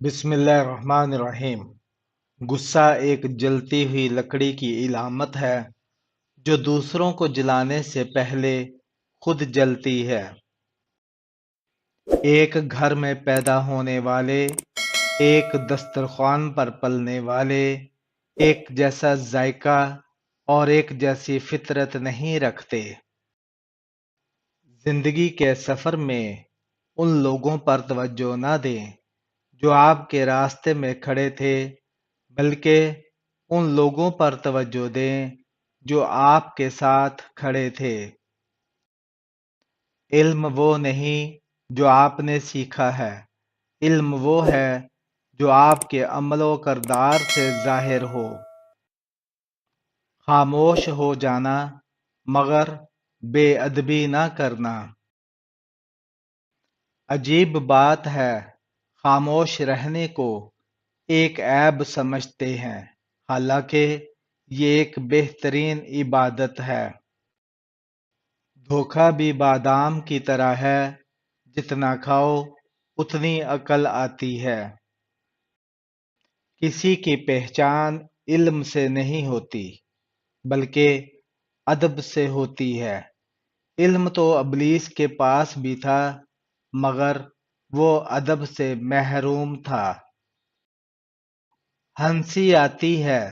بسم اللہ الرحمن الرحیم۔ غصہ ایک جلتی ہوئی لکڑی کی علامت ہے جو دوسروں کو جلانے سے پہلے خود جلتی ہے۔ ایک گھر میں پیدا ہونے والے، ایک دسترخوان پر پلنے والے، ایک جیسا ذائقہ اور ایک جیسی فطرت نہیں رکھتے۔ زندگی کے سفر میں ان لوگوں پر توجہ نہ دیں جو آپ کے راستے میں کھڑے تھے، بلکہ ان لوگوں پر توجہ دیں جو آپ کے ساتھ کھڑے تھے۔ علم وہ نہیں جو آپ نے سیکھا ہے، علم وہ ہے جو آپ کے عمل و کردار سے ظاہر ہو۔ خاموش ہو جانا مگر بے ادبی نہ کرنا۔ عجیب بات ہے، خاموش رہنے کو ایک عیب سمجھتے ہیں، حالانکہ یہ ایک بہترین عبادت ہے۔ دھوکہ بھی بادام کی طرح ہے، جتنا کھاؤ اتنی عقل آتی ہے۔ کسی کی پہچان علم سے نہیں ہوتی بلکہ ادب سے ہوتی ہے۔ علم تو ابلیس کے پاس بھی تھا مگر وہ ادب سے محروم تھا۔ ہنسی آتی ہے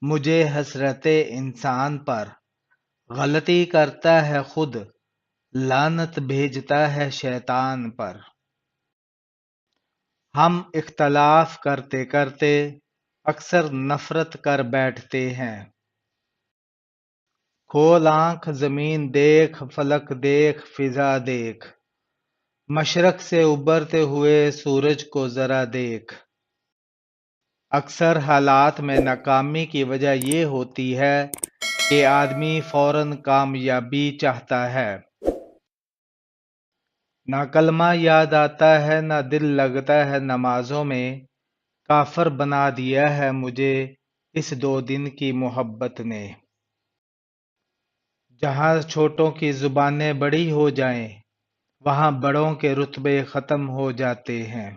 مجھے حسرت انسان پر، غلطی کرتا ہے خود، لعنت بھیجتا ہے شیطان پر۔ ہم اختلاف کرتے کرتے اکثر نفرت کر بیٹھتے ہیں۔ کھول آنکھ زمین دیکھ، فلک دیکھ، فضا دیکھ، مشرق سے ابھرتے ہوئے سورج کو ذرا دیکھ۔ اکثر حالات میں ناکامی کی وجہ یہ ہوتی ہے کہ آدمی فوراً کامیابی چاہتا ہے۔ نہ کلمہ یاد آتا ہے، نہ دل لگتا ہے نمازوں میں، کافر بنا دیا ہے مجھے اس 2 دن کی محبت نے۔ جہاں چھوٹوں کی زبانیں بڑی ہو جائیں، وہاں بڑوں کے رتبے ختم ہو جاتے ہیں۔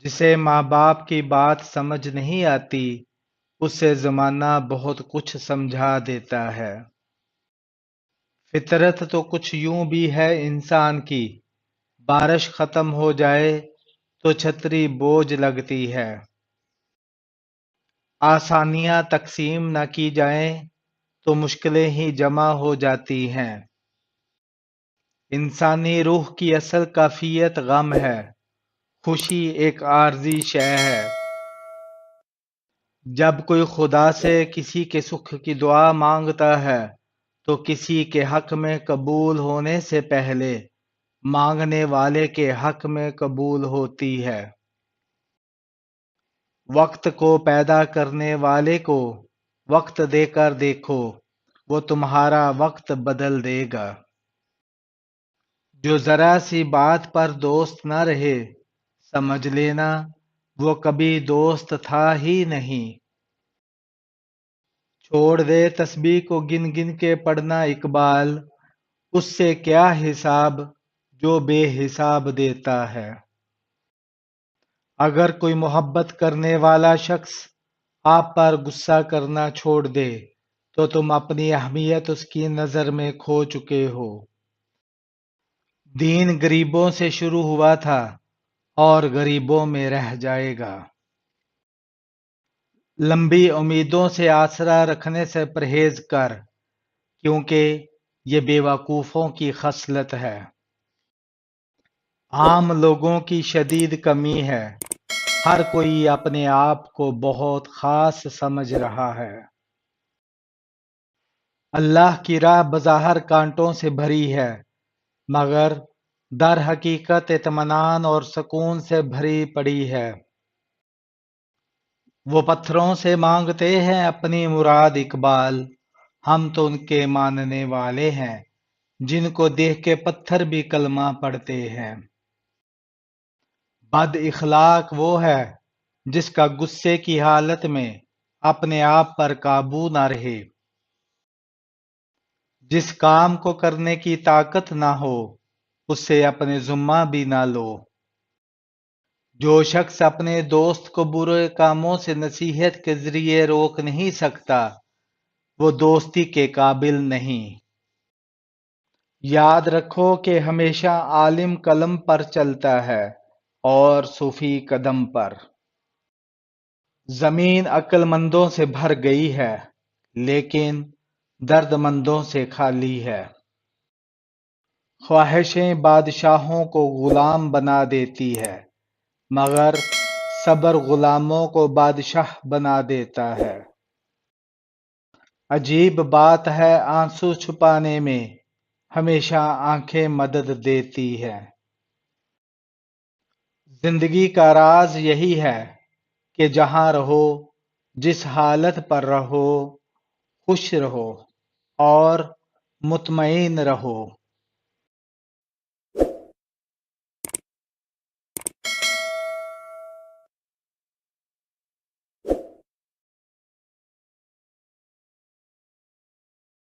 جسے ماں باپ کی بات سمجھ نہیں آتی، اس سے زمانہ بہت کچھ سمجھا دیتا ہے۔ فطرت تو کچھ یوں بھی ہے انسان کی، بارش ختم ہو جائے تو چھتری بوجھ لگتی ہے۔ آسانیاں تقسیم نہ کی جائیں تو مشکلیں ہی جمع ہو جاتی ہیں۔ انسانی روح کی اصل کیفیت غم ہے، خوشی ایک عارضی شے ہے۔ جب کوئی خدا سے کسی کے سکھ کی دعا مانگتا ہے تو کسی کے حق میں قبول ہونے سے پہلے مانگنے والے کے حق میں قبول ہوتی ہے۔ وقت کو پیدا کرنے والے کو وقت دے کر دیکھو، وہ تمہارا وقت بدل دے گا۔ جو ذرا سی بات پر دوست نہ رہے، سمجھ لینا وہ کبھی دوست تھا ہی نہیں۔ چھوڑ دے تسبیح کو گن گن کے پڑھنا اقبال، اس سے کیا حساب جو بے حساب دیتا ہے۔ اگر کوئی محبت کرنے والا شخص آپ پر غصہ کرنا چھوڑ دے تو تم اپنی اہمیت اس کی نظر میں کھو چکے ہو۔ دین غریبوں سے شروع ہوا تھا اور غریبوں میں رہ جائے گا۔ لمبی امیدوں سے آسرا رکھنے سے پرہیز کر، کیونکہ یہ بے وقوفوں کی خصلت ہے۔ عام لوگوں کی شدید کمی ہے، ہر کوئی اپنے آپ کو بہت خاص سمجھ رہا ہے۔ اللہ کی راہ بظاہر کانٹوں سے بھری ہے مگر در حقیقت اطمینان اور سکون سے بھری پڑی ہے۔ وہ پتھروں سے مانگتے ہیں اپنی مراد اقبال، ہم تو ان کے ماننے والے ہیں جن کو دیکھ کے پتھر بھی کلمہ پڑھتے ہیں۔ بد اخلاق وہ ہے جس کا غصے کی حالت میں اپنے آپ پر قابو نہ رہے۔ جس کام کو کرنے کی طاقت نہ ہو، اس سے اپنے ذمہ بھی نہ لو۔ جو شخص اپنے دوست کو برے کاموں سے نصیحت کے ذریعے روک نہیں سکتا وہ دوستی کے قابل نہیں۔ یاد رکھو کہ ہمیشہ عالم قلم پر چلتا ہے اور صوفی قدم پر۔ زمین عقل مندوں سے بھر گئی ہے لیکن درد مندوں سے خالی ہے۔ خواہشیں بادشاہوں کو غلام بنا دیتی ہے مگر صبر غلاموں کو بادشاہ بنا دیتا ہے۔ عجیب بات ہے آنسو چھپانے میں ہمیشہ آنکھیں مدد دیتی ہے۔ زندگی کا راز یہی ہے کہ جہاں رہو جس حالت پر رہو خوش رہو اور مطمئن رہو۔